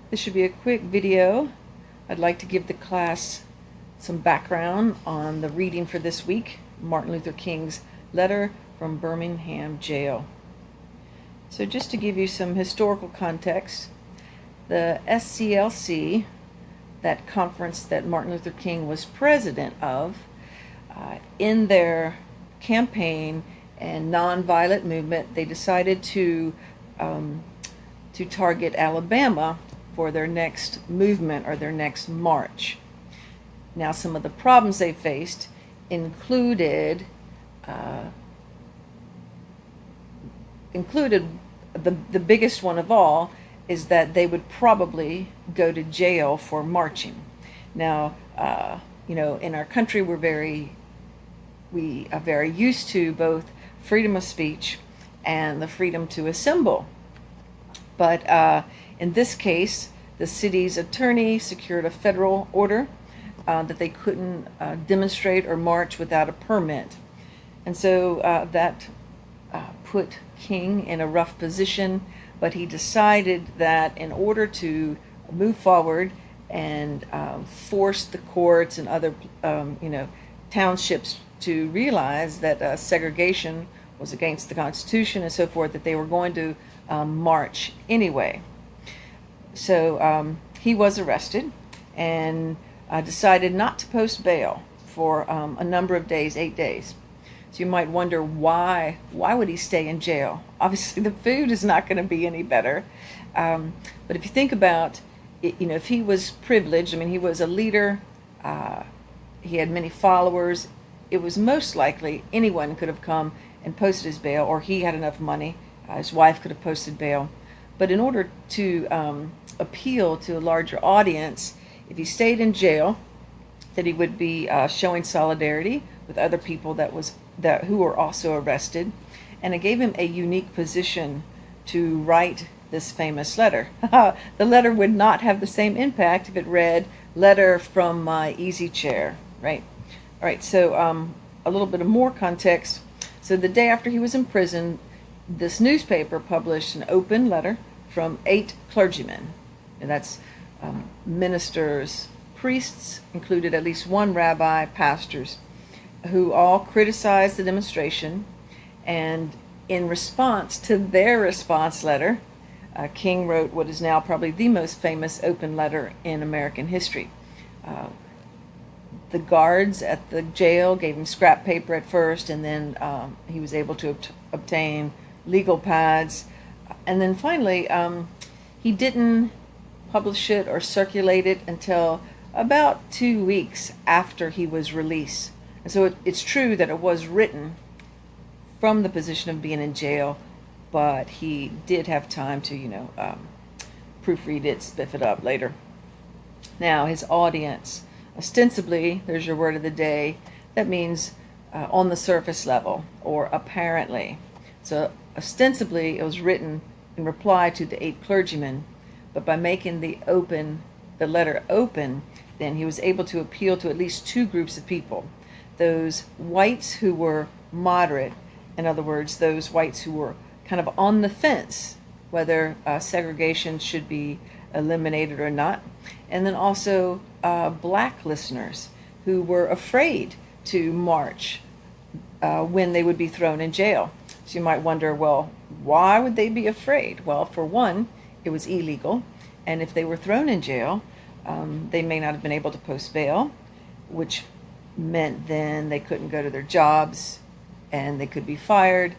This should be a quick video. I'd like to give the class some background on the reading for this week, Martin Luther King's letter from Birmingham jail. So just to give you some historical context, the SCLC, that conference that Martin Luther King was president of, in their campaign and nonviolent movement, they decided to target Alabama for their next movement or their next march. Now, some of the problems they faced included the biggest one of all is that they would probably go to jail for marching. Now, in our country, we are very used to both freedom of speech and the freedom to assemble. But in this case, the city's attorney secured a federal order that they couldn't demonstrate or march without a permit. And so that put King in a rough position, but he decided that in order to move forward and force the courts and other townships to realize that segregation was against the Constitution and so forth, that they were going to march anyway. So he was arrested and decided not to post bail for a number of days, 8 days. So you might wonder why would he stay in jail? Obviously the food is not going to be any better. But if you think about it, if he was privileged, he was a leader, he had many followers, it was most likely anyone could have come and posted his bail, or he had enough money, his wife could have posted bail. But in order to appeal to a larger audience, if he stayed in jail, that he would be showing solidarity with other people who were also arrested, and it gave him a unique position to write this famous letter. The letter would not have the same impact if it read, "Letter from my easy chair," right? All right, so a little bit of more context. So the day after he was in prison, this newspaper published an open letter from 8 clergymen, and that's ministers, priests, included at least one rabbi, pastors, who all criticized the demonstration. And in response to their response letter, King wrote what is now probably the most famous open letter in American history. The guards at the jail gave him scrap paper at first, and then he was able to obtain legal pads. And then finally, he didn't publish it or circulate it until about 2 weeks after he was released. And so it's true that it was written from the position of being in jail, but he did have time to, proofread it, spiff it up later. Now, his audience, ostensibly, there's your word of the day, that means on the surface level or apparently. So ostensibly, it was written in reply to the 8 clergymen, but by making the letter open, then he was able to appeal to at least 2 groups of people. Those whites who were moderate, in other words, those whites who were kind of on the fence whether segregation should be eliminated or not, and then also black listeners who were afraid to march when they would be thrown in jail. So you might wonder, well, why would they be afraid? Well, for one, it was illegal, and if they were thrown in jail, they may not have been able to post bail, which meant then they couldn't go to their jobs and they could be fired.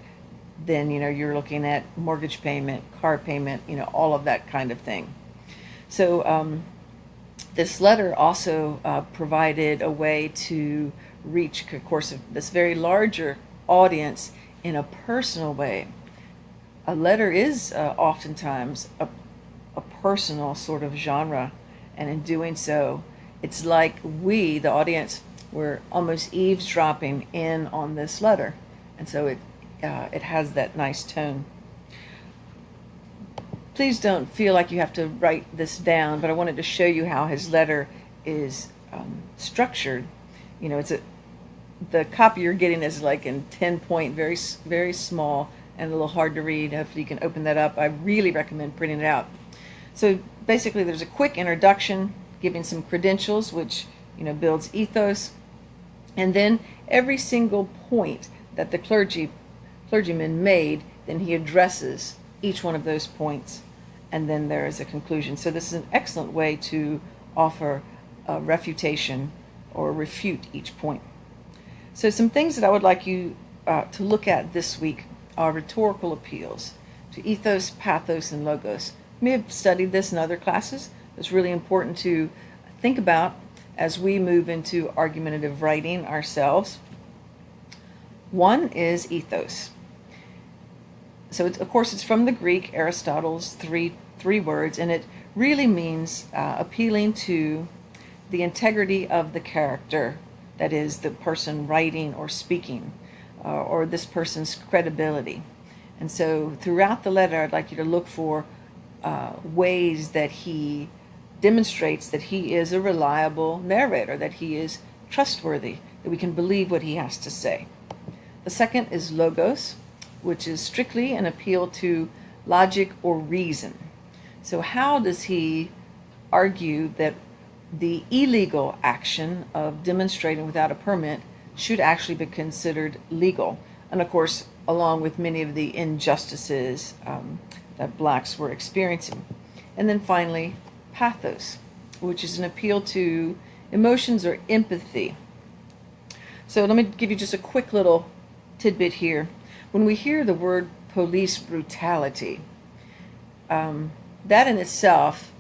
Then, you're looking at mortgage payment, car payment, all of that kind of thing. So this letter also provided a way to reach, of course, this very larger audience in a personal way. A letter is oftentimes a personal sort of genre, and in doing so, it's like we, the audience, were almost eavesdropping in on this letter, and so it has that nice tone. Please don't feel like you have to write this down, but I wanted to show you how his letter is structured. The copy you're getting is like in 10-point, very, very small and a little hard to read. Hopefully you can open that up. I really recommend printing it out. So basically there's a quick introduction, giving some credentials, which builds ethos, and then every single point that the clergyman made, then he addresses each one of those points, and then there is a conclusion. So this is an excellent way to offer a refutation or refute each point. So some things that I would like you to look at this week are rhetorical appeals to ethos, pathos, and logos. You may have studied this in other classes. It's really important to think about as we move into argumentative writing ourselves. One is ethos. So of course it's from the Greek, Aristotle's three words, and it really means appealing to the integrity of the character, that is the person writing or speaking, or this person's credibility. And so throughout the letter, I'd like you to look for ways that he demonstrates that he is a reliable narrator, that he is trustworthy, that we can believe what he has to say. The second is logos, which is strictly an appeal to logic or reason. So how does he argue that the illegal action of demonstrating without a permit should actually be considered legal? And of course, along with many of the injustices that blacks were experiencing. And then finally, pathos, which is an appeal to emotions or empathy. So let me give you just a quick little tidbit here. When we hear the word police brutality, that in itself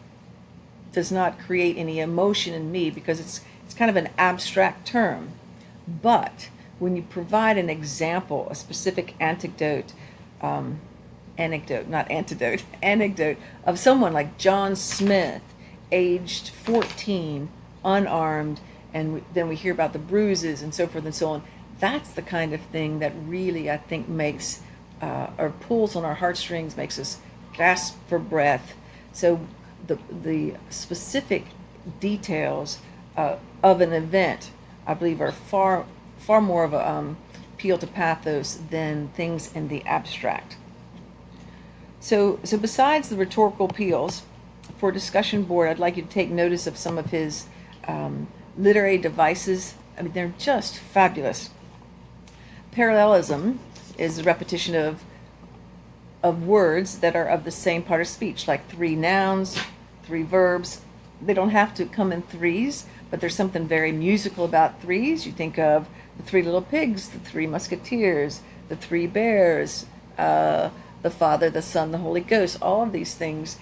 does not create any emotion in me because it's kind of an abstract term. But when you provide an example, a specific anecdote of someone like John Smith, aged 14, unarmed, and then we hear about the bruises and so forth and so on, that's the kind of thing that really, I think, makes or pulls on our heartstrings, makes us gasp for breath. So the specific details of an event, I believe, are far more of a appeal to pathos than things in the abstract. So besides the rhetorical appeals, for discussion board, I'd like you to take notice of some of his literary devices. I mean, they're just fabulous. Parallelism is the repetition of words that are of the same part of speech, like 3 nouns, 3 verbs. They don't have to come in threes, but there's something very musical about threes. You think of the 3 little pigs, the 3 musketeers, the 3 bears, the Father, the Son, the Holy Ghost. All of these things,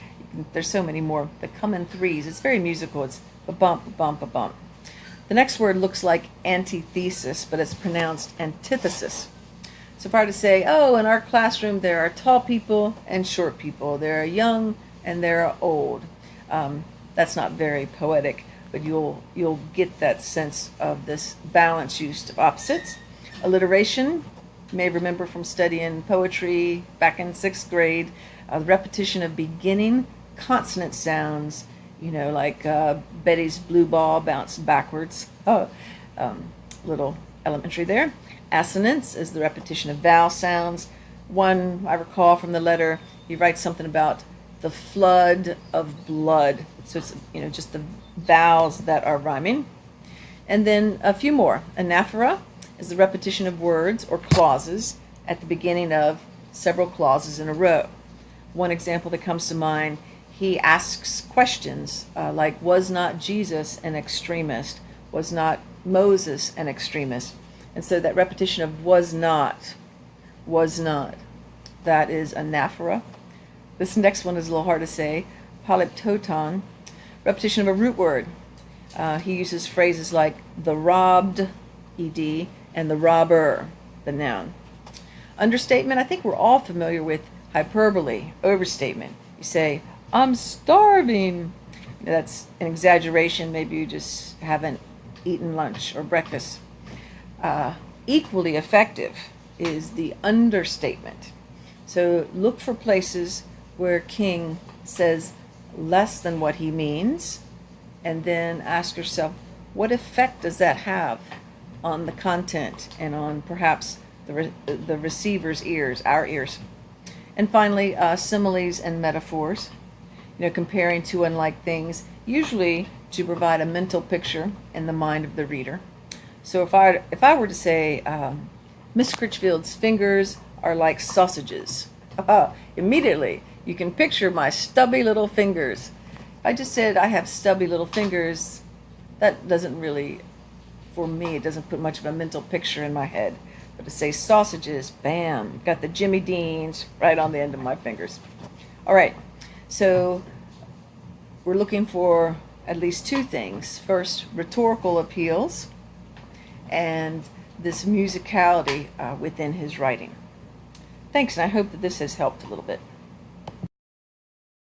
there's so many more that come in threes. It's very musical. It's ba-bump, ba-bump, ba-bump. The next word looks like antithesis, but it's pronounced antithesis. So if I were to say, oh, in our classroom there are tall people and short people, there are young and there are old. That's not very poetic, but you'll get that sense of this balanced use of opposites. Alliteration, you may remember from studying poetry back in 6th grade, the repetition of beginning consonant sounds, like Betty's blue ball bounced backwards. Little elementary there. Assonance is the repetition of vowel sounds. One, I recall from the letter, he writes something about the flood of blood. So it's, just the vowels that are rhyming. And then a few more. Anaphora is the repetition of words or clauses at the beginning of several clauses in a row. One example that comes to mind, he asks questions like, was not Jesus an extremist? Was not Moses an extremist? And so that repetition of was not, that is anaphora. This next one is a little hard to say. Polyptoton, repetition of a root word. He uses phrases like the robbed, ed, and the robber, the noun. Understatement, I think we're all familiar with hyperbole, overstatement. You say, I'm starving. That's an exaggeration. Maybe you just haven't eaten lunch or breakfast. Equally effective is the understatement. So look for places where King says less than what he means, and then ask yourself, what effect does that have on the content and on perhaps the receiver's ears, our ears? And finally, similes and metaphors. comparing two unlike things, usually to provide a mental picture in the mind of the reader. So if I were to say, Miss Critchfield's fingers are like sausages, immediately you can picture my stubby little fingers. If I just said I have stubby little fingers, that doesn't really, for me, it doesn't put much of a mental picture in my head. But to say sausages, bam, got the Jimmy Deans right on the end of my fingers. All right, so we're looking for at least two things. First, rhetorical appeals, and this musicality within his writing. Thanks, and I hope that this has helped a little bit.